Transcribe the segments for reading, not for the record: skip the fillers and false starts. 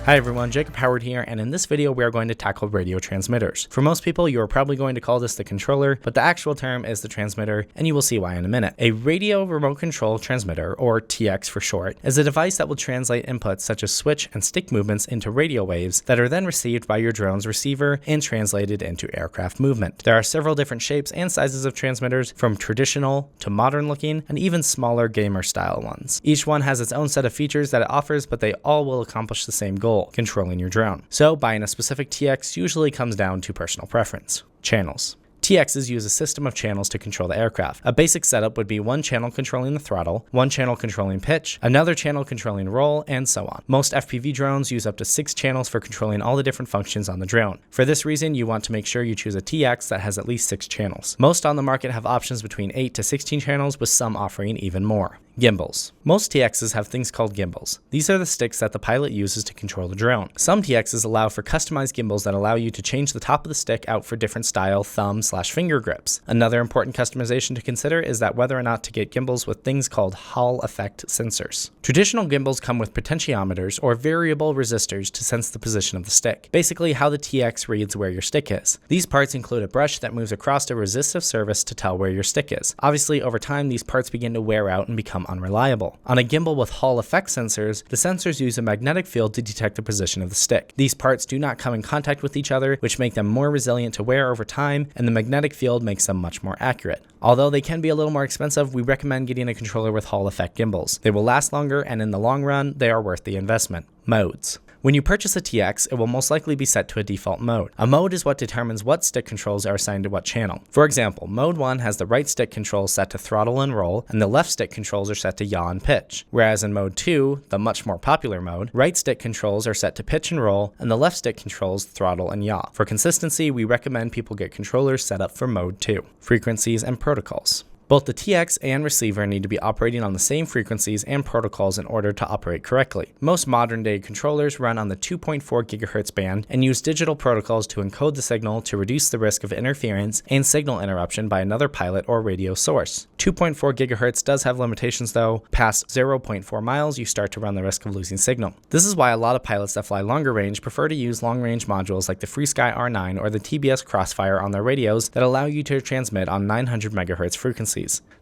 Hi everyone, Jacob Howard here, and in this video we are going to tackle radio transmitters. For most people, you are probably going to call this the controller, but the actual term is the transmitter, and you will see why in a minute. A radio remote control transmitter, or TX for short, is a device that will translate inputs such as switch and stick movements into radio waves that are then received by your drone's receiver and translated into aircraft movement. There are several different shapes and sizes of transmitters, from traditional to modern looking, and even smaller gamer style ones. Each one has its own set of features that it offers, but they all will accomplish the same goal: controlling your drone. So buying a specific TX usually comes down to personal preference. Channels. TXs use a system of channels to control the aircraft. A basic setup would be one channel controlling the throttle, one channel controlling pitch, another channel controlling roll, and so on. Most FPV drones use up to 6 channels for controlling all the different functions on the drone. For this reason, you want to make sure you choose a TX that has at least 6 channels. Most on the market have options between 8 to 16 channels, with some offering even more. Gimbals. Most TXs have things called gimbals. These are the sticks that the pilot uses to control the drone. Some TXs allow for customized gimbals that allow you to change the top of the stick out for different style thumb/finger grips. Another important customization to consider is that whether or not to get gimbals with things called Hall effect sensors. Traditional gimbals come with potentiometers or variable resistors to sense the position of the stick, basically how the TX reads where your stick is. These parts include a brush that moves across a resistive surface to tell where your stick is. Obviously, over time, these parts begin to wear out and become unreliable. On a gimbal with Hall effect sensors, the sensors use a magnetic field to detect the position of the stick. These parts do not come in contact with each other, which make them more resilient to wear over time, and the magnetic field makes them much more accurate. Although they can be a little more expensive, we recommend getting a controller with Hall effect gimbals. They will last longer, and in the long run, they are worth the investment. Modes. When you purchase a TX, it will most likely be set to a default mode. A mode is what determines what stick controls are assigned to what channel. For example, mode 1 has the right stick controls set to throttle and roll, and the left stick controls are set to yaw and pitch. Whereas in mode 2, the much more popular mode, right stick controls are set to pitch and roll, and the left stick controls throttle and yaw. For consistency, we recommend people get controllers set up for mode 2. Frequencies and protocols. Both the TX and receiver need to be operating on the same frequencies and protocols in order to operate correctly. Most modern-day controllers run on the 2.4 GHz band and use digital protocols to encode the signal to reduce the risk of interference and signal interruption by another pilot or radio source. 2.4 GHz does have limitations though. Past 0.4 miles, you start to run the risk of losing signal. This is why a lot of pilots that fly longer range prefer to use long-range modules like the FrSky R9 or the TBS Crossfire on their radios that allow you to transmit on 900 MHz frequencies.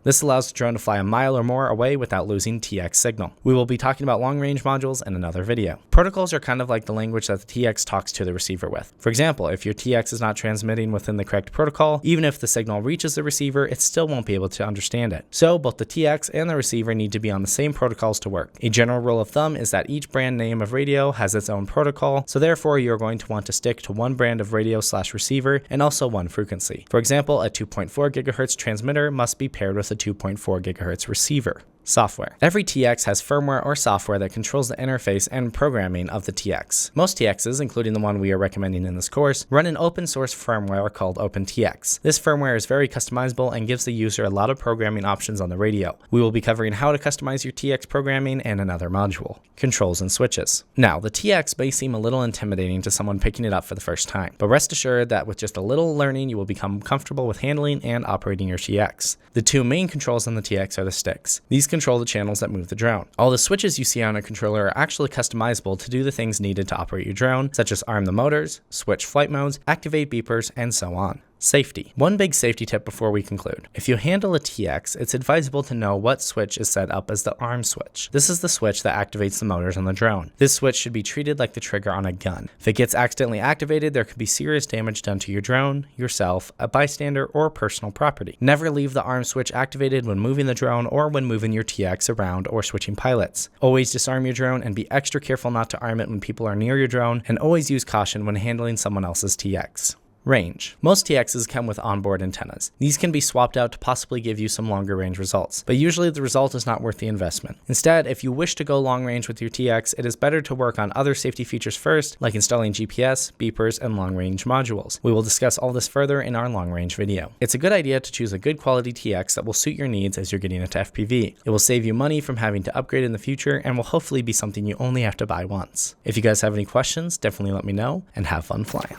This allows the drone to fly a mile or more away without losing TX signal. We will be talking about long-range modules in another video. Protocols are kind of like the language that the TX talks to the receiver with. For example, if your TX is not transmitting within the correct protocol, even if the signal reaches the receiver, it still won't be able to understand it. So both the TX and the receiver need to be on the same protocols to work. A general rule of thumb is that each brand name of radio has its own protocol, so therefore you're going to want to stick to one brand of radio/receiver and also one frequency. For example, a 2.4 GHz transmitter must be paired with a 2.4 GHz receiver. Software. Every TX has firmware or software that controls the interface and programming of the TX. Most TXs, including the one we are recommending in this course, run an open source firmware called OpenTX. This firmware is very customizable and gives the user a lot of programming options on the radio. We will be covering how to customize your TX programming in another module. Controls and switches. Now, the TX may seem a little intimidating to someone picking it up for the first time, but rest assured that with just a little learning, you will become comfortable with handling and operating your TX. The two main controls on the TX are the sticks. These control the channels that move the drone. All the switches you see on a controller are actually customizable to do the things needed to operate your drone, such as arm the motors, switch flight modes, activate beepers, and so on. Safety. One big safety tip before we conclude. If you handle a TX, it's advisable to know what switch is set up as the arm switch. This is the switch that activates the motors on the drone. This switch should be treated like the trigger on a gun. If it gets accidentally activated, there could be serious damage done to your drone, yourself, a bystander, or personal property. Never leave the arm switch activated when moving the drone or when moving your TX around or switching pilots. Always disarm your drone and be extra careful not to arm it when people are near your drone, and always use caution when handling someone else's TX. Range. Most TXs come with onboard antennas. These can be swapped out to possibly give you some longer range results, but usually the result is not worth the investment. Instead, if you wish to go long range with your TX, it is better to work on other safety features first, like installing GPS, beepers, and long range modules. We will discuss all this further in our long range video. It's a good idea to choose a good quality TX that will suit your needs as you're getting into FPV. It will save you money from having to upgrade in the future and will hopefully be something you only have to buy once. If you guys have any questions, definitely let me know, and have fun flying.